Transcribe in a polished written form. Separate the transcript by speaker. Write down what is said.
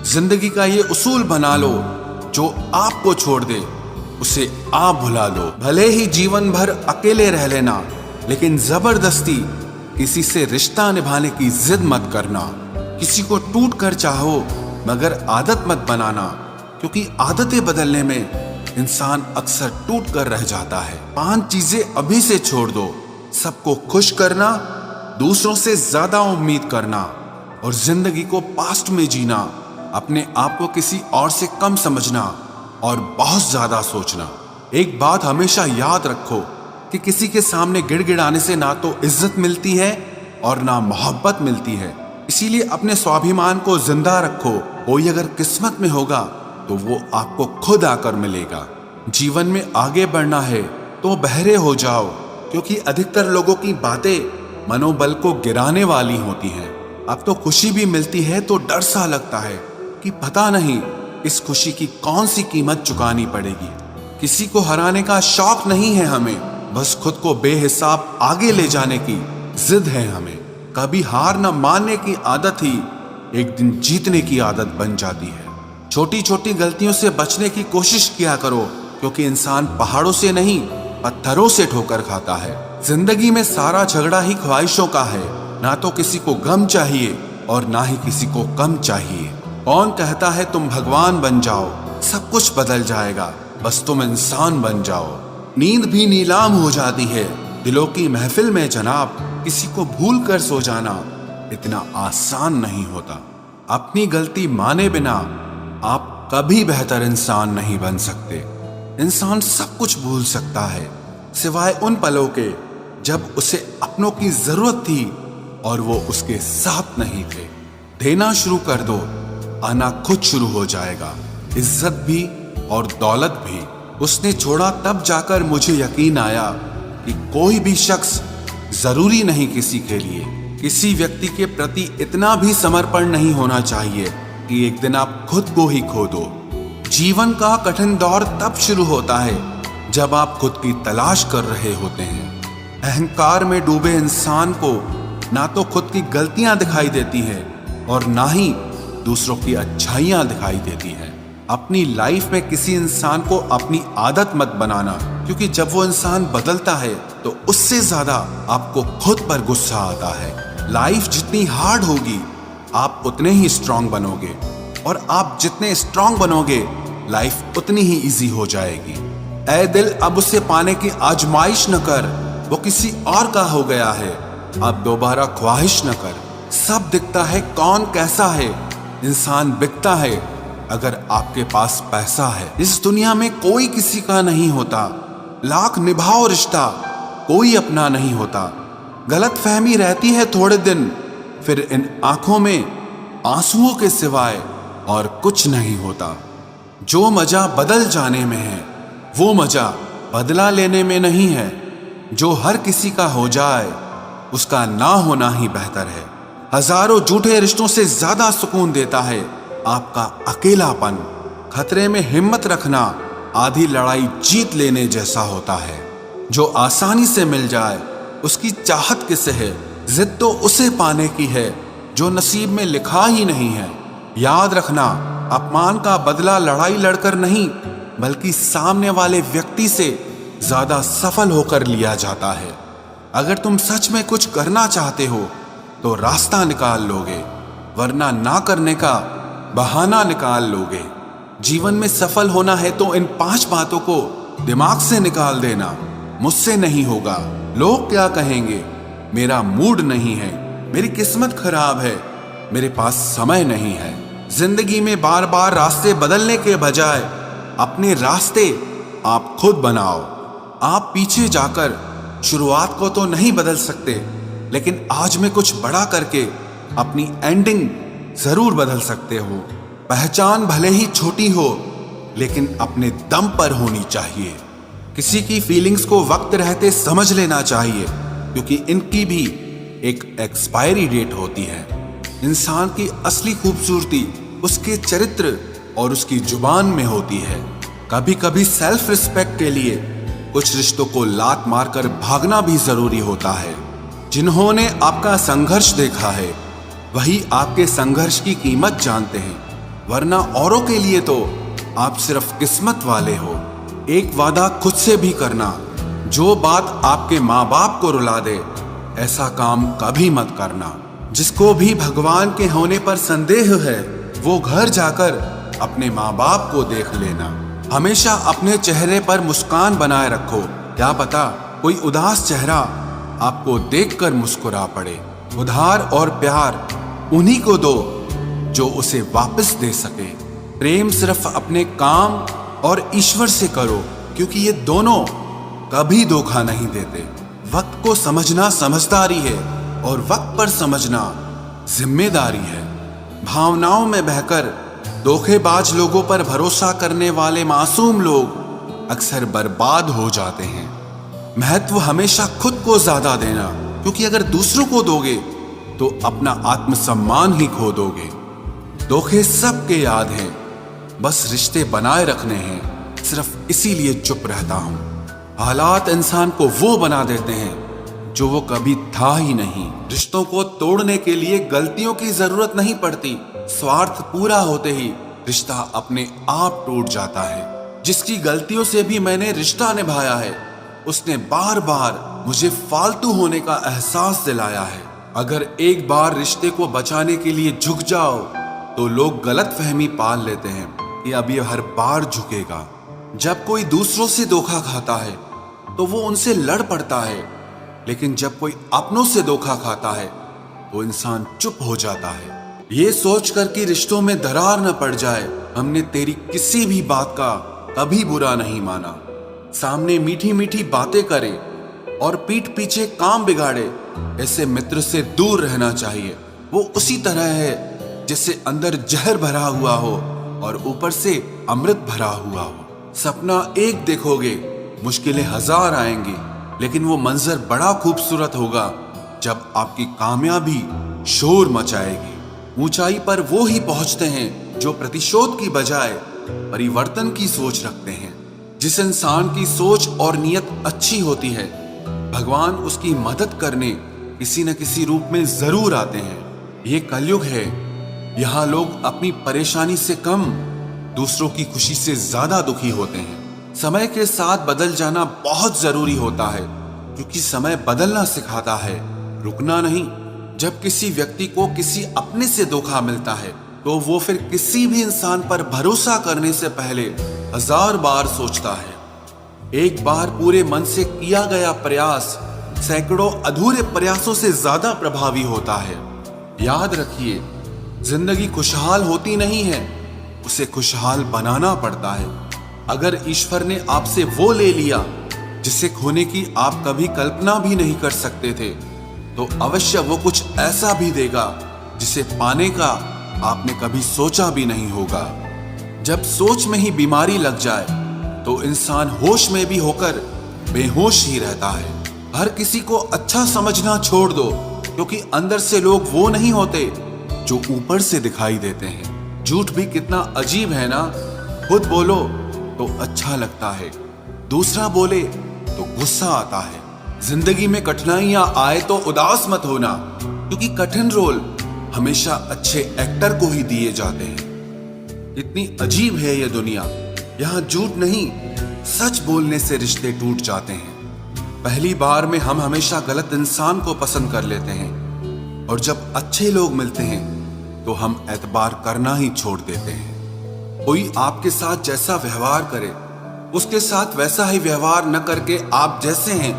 Speaker 1: जिंदगी का ये उसूल बना लो, जो आपको छोड़ दे उसे आप भुला लो। भले ही जीवन भर अकेले रह लेना, लेकिन जबरदस्ती किसी से रिश्ता निभाने की जिद मत करना। किसी को टूट कर चाहो, मगर आदत मत बनाना, क्योंकि आदतें बदलने में इंसान अक्सर टूट कर रह जाता है। 5 चीजें अभी से छोड़ दो। सबको खुश करना, दूसरों से ज्यादा उम्मीद करना और जिंदगी को पास्ट में जीना, अपने आप को किसी और से कम समझना और बहुत ज्यादा सोचना। एक बात हमेशा याद रखो कि किसी के सामने गिड़गिड़ाने से ना तो इज्जत मिलती है और ना मोहब्बत मिलती है। इसीलिए अपने स्वाभिमान को जिंदा रखो। कोई अगर किस्मत में होगा तो वो आपको खुद आकर मिलेगा। जीवन में आगे बढ़ना है तो बहरे हो जाओ, क्योंकि अधिकतर लोगों की बातें मनोबल को गिराने वाली होती हैं। अब तो खुशी भी मिलती है तो डर सा लगता है कि पता नहीं इस खुशी की कौन सी कीमत चुकानी पड़ेगी। किसी को हराने का शौक नहीं है हमें, बस खुद को बेहिसाब आगे ले जाने की जिद है हमें। कभी हार न मानने की आदत ही एक दिन जीतने की आदत बन जाती है। छोटी छोटी गलतियों से बचने की कोशिश किया करो, क्योंकि इंसान पहाड़ों से नहीं पत्थरों से ठोकर खाता है। जिंदगी में सारा झगड़ा ही ख्वाहिशों का है। ना तो किसी को गम चाहिए और ना ही किसी को कम चाहिए। कौन कहता है तुम भगवान बन जाओ, सब कुछ बदल जाएगा, बस तुम इंसान बन जाओ। नींद भी नीलाम हो जाती है दिलों की महफिल में जनाब। किसी को भूल कर सो जाना इतना आसान नहीं होता। अपनी गलती माने बिना आप कभी बेहतर इंसान नहीं बन सकते। इंसान सब कुछ भूल सकता है, सिवाय उन पलों के जब उसे अपनों की जरूरत थी और वो उसके साथ नहीं थे। देना शुरू कर दो, आना खुद शुरू हो जाएगा। इज्जत भी और दौलत भी उसने छोड़ा, तब जाकर मुझे यकीन आया कि कोई भी शख्स जरूरी नहीं किसी के लिए। किसी व्यक्ति के प्रति इतना भी समर्पण नहीं होना चाहिए कि एक दिन आप खुद को ही खो दो। जीवन का कठिन दौर तब शुरू होता है जब आप खुद की तलाश कर रहे होते हैं। अहंकार में डूबे इंसान को ना तो खुद की गलतियां दिखाई देती है और ना ही दूसरों की अच्छाइयां दिखाई देती है। अपनी लाइफ में किसी इंसान को अपनी आदत मत बनाना, क्योंकि जब वो इंसान बदलता है तो उससे ज्यादा आपको खुद पर गुस्सा आता है। लाइफ जितनी हार्ड होगी आप उतने ही स्ट्रांग बनोगे, और आप जितने स्ट्रांग बनोगे लाइफ उतनी ही इजी हो जाएगी। ऐ दिल, अब उसे पाने की आजमाइश न कर, वो किसी और का हो गया है, अब दोबारा ख्वाहिश न कर। सब दिखता है कौन कैसा है, इंसान बिकता है अगर आपके पास पैसा है। इस दुनिया में कोई किसी का नहीं होता, लाख निभाओ रिश्ता कोई अपना नहीं होता। गलत फहमी रहती है थोड़े दिन, फिर इन आंखों में आंसुओं के सिवाय और कुछ नहीं होता। जो मजा बदल जाने में है वो मजा बदला लेने में नहीं है। जो हर किसी का हो जाए उसका ना होना ही बेहतर है। हजारों झूठे रिश्तों से ज्यादा सुकून देता है आपका अकेलापन। खतरे में हिम्मत रखना आधी लड़ाई जीत लेने जैसा होता है। जो आसानी से मिल जाए उसकी चाहत किसे है, जिद तो उसे पाने की है जो नसीब में लिखा ही नहीं है। याद रखना, अपमान का बदला लड़ाई लड़कर नहीं, बल्कि सामने वाले व्यक्ति से ज्यादा सफल होकर लिया जाता है। अगर तुम सच में कुछ करना चाहते हो तो रास्ता निकाल लोगे, वरना ना करने का बहाना निकाल लोगे। जीवन में सफल होना है तो इन 5 बातों को दिमाग से निकाल देना। मुझसे नहीं होगा, लोग क्या कहेंगे, मेरा मूड नहीं है, मेरी किस्मत खराब है, मेरे पास समय नहीं है। जिंदगी में बार बार रास्ते बदलने के बजाय अपने रास्ते आप खुद बनाओ। आप पीछे जाकर शुरुआत को तो नहीं बदल सकते, लेकिन आज में कुछ बड़ा करके अपनी एंडिंग जरूर बदल सकते हो। पहचान भले ही छोटी हो, लेकिन अपने दम पर होनी चाहिए। किसी की फीलिंग्स को वक्त रहते समझ लेना चाहिए, क्योंकि इनकी भी एक एक्सपायरी डेट होती है। इंसान की असली खूबसूरती उसके चरित्र और उसकी जुबान में होती है। कभी कभी सेल्फ रिस्पेक्ट के लिए कुछ रिश्तों को लात मारकर भागना भी जरूरी होता है। जिन्होंने आपका संघर्ष देखा है वही आपके संघर्ष की कीमत जानते हैं। वरना औरों के लिए तो आप सिर्फ किस्मत वाले हो। एक वादा खुद से भी करना, जो बात आपके माँ बाप को रुला दे ऐसा काम कभी मत करना। जिसको भी भगवान के होने पर संदेह है वो घर जाकर अपने माँ बाप को देख लेना। हमेशा अपने चेहरे पर मुस्कान बनाए रखो, क्या पता कोई उदास चेहरा आपको देखकर मुस्कुरा पड़े। उधार और प्यार उन्हीं को दो जो उसे वापस दे सके। प्रेम सिर्फ अपने काम और ईश्वर से करो, क्योंकि ये दोनों कभी धोखा नहीं देते। वक्त को समझना समझदारी है और वक्त पर समझना जिम्मेदारी है। भावनाओं में बहकर धोखेबाज लोगों पर भरोसा करने वाले मासूम लोग अक्सर बर्बाद हो जाते हैं। महत्व हमेशा खुद को ज्यादा देना, क्योंकि अगर दूसरों को दोगे तो अपना आत्मसम्मान ही खो दोगे। धोखे सबके याद हैं, बस रिश्ते बनाए रखने हैं, सिर्फ इसीलिए चुप रहता हूं। हालात इंसान को वो बना देते हैं जो वो कभी था ही नहीं। रिश्तों को तोड़ने के लिए गलतियों की जरूरत नहीं पड़ती, स्वार्थ पूरा होते ही रिश्ता अपने आप टूट जाता है। जिसकी गलतियों से भी मैंने रिश्ता निभाया है उसने बार बार मुझे फालतू होने का एहसास दिलाया है। अगर एक बार रिश्ते को बचाने के लिए झुक जाओ तो लोग गलतफहमी पाल लेते हैं कि अब ये हर बार झुकेगा। जब कोई दूसरों से धोखा खाता है तो वो उनसे लड़ पड़ता है, लेकिन जब कोई अपनों से धोखा खाता है तो इंसान चुप हो जाता है। ये सोचकर कि रिश्तों में दरार न पड़ जाए, हमने तेरी किसी भी बात का कभी बुरा नहीं माना। सामने मीठी मीठी बातें करे और पीठ पीछे काम बिगाड़े, ऐसे मित्र से दूर रहना चाहिए। वो उसी तरह है जैसे अंदर जहर भरा हुआ हो और ऊपर से अमृत भरा हुआ हो। सपना एक देखोगे, मुश्किलें हजार आएंगी, लेकिन वो मंजर बड़ा खूबसूरत होगा जब आपकी कामयाबी शोर मचाएगी। ऊंचाई पर वो ही पहुंचते हैं जो प्रतिशोध की बजाय परिवर्तन की सोच रखते हैं। जिस इंसान की सोच और नियत अच्छी होती है, भगवान उसकी मदद करने किसी न किसी रूप में जरूर आते हैं। ये कलयुग है, यहाँ लोग अपनी परेशानी से कम दूसरों की खुशी से ज्यादा दुखी होते हैं। समय के साथ बदल जाना बहुत जरूरी होता है, क्योंकि समय बदलना सिखाता है, रुकना नहीं। जब किसी व्यक्ति को किसी अपने से धोखा मिलता है तो वो फिर किसी भी इंसान पर भरोसा करने से पहले हजार बार सोचता है। एक बार पूरे मन से किया गया प्रयास सैकड़ों अधूरे प्रयासों से ज्यादा प्रभावी होता है। याद रखिए, जिंदगी खुशहाल होती नहीं है, उसे खुशहाल बनाना पड़ता है। अगर ईश्वर ने आपसे वो ले लिया जिसे खोने की आप कभी कल्पना भी नहीं कर सकते थे, तो अवश्य वो कुछ ऐसा भी देगा जिसे पाने का आपने कभी सोचा भी नहीं होगा। जब सोच में ही बीमारी लग जाए तो इंसान होश में भी होकर बेहोश ही रहता है। हर किसी को अच्छा समझना छोड़ दो, क्योंकि अंदर से लोग वो नहीं होते जो ऊपर से दिखाई देते हैं। झूठ भी कितना अजीब है ना, खुद बोलो तो अच्छा लगता है, दूसरा बोले तो गुस्सा आता है। जिंदगी में कठिनाइयां आए तो उदास मत होना, क्योंकि कठिन रोल हमेशा अच्छे एक्टर को ही दिए जाते हैं। इतनी अजीब है ये दुनिया, यहाँ झूठ नहीं सच बोलने से रिश्ते टूट जाते हैं। पहली बार में हम हमेशा गलत इंसान को पसंद कर लेते हैं, और जब अच्छे लोग मिलते हैं तो हम एतबार करना ही छोड़ देते हैं। कोई आपके साथ जैसा व्यवहार करे उसके साथ वैसा ही व्यवहार न करके आप जैसे हैं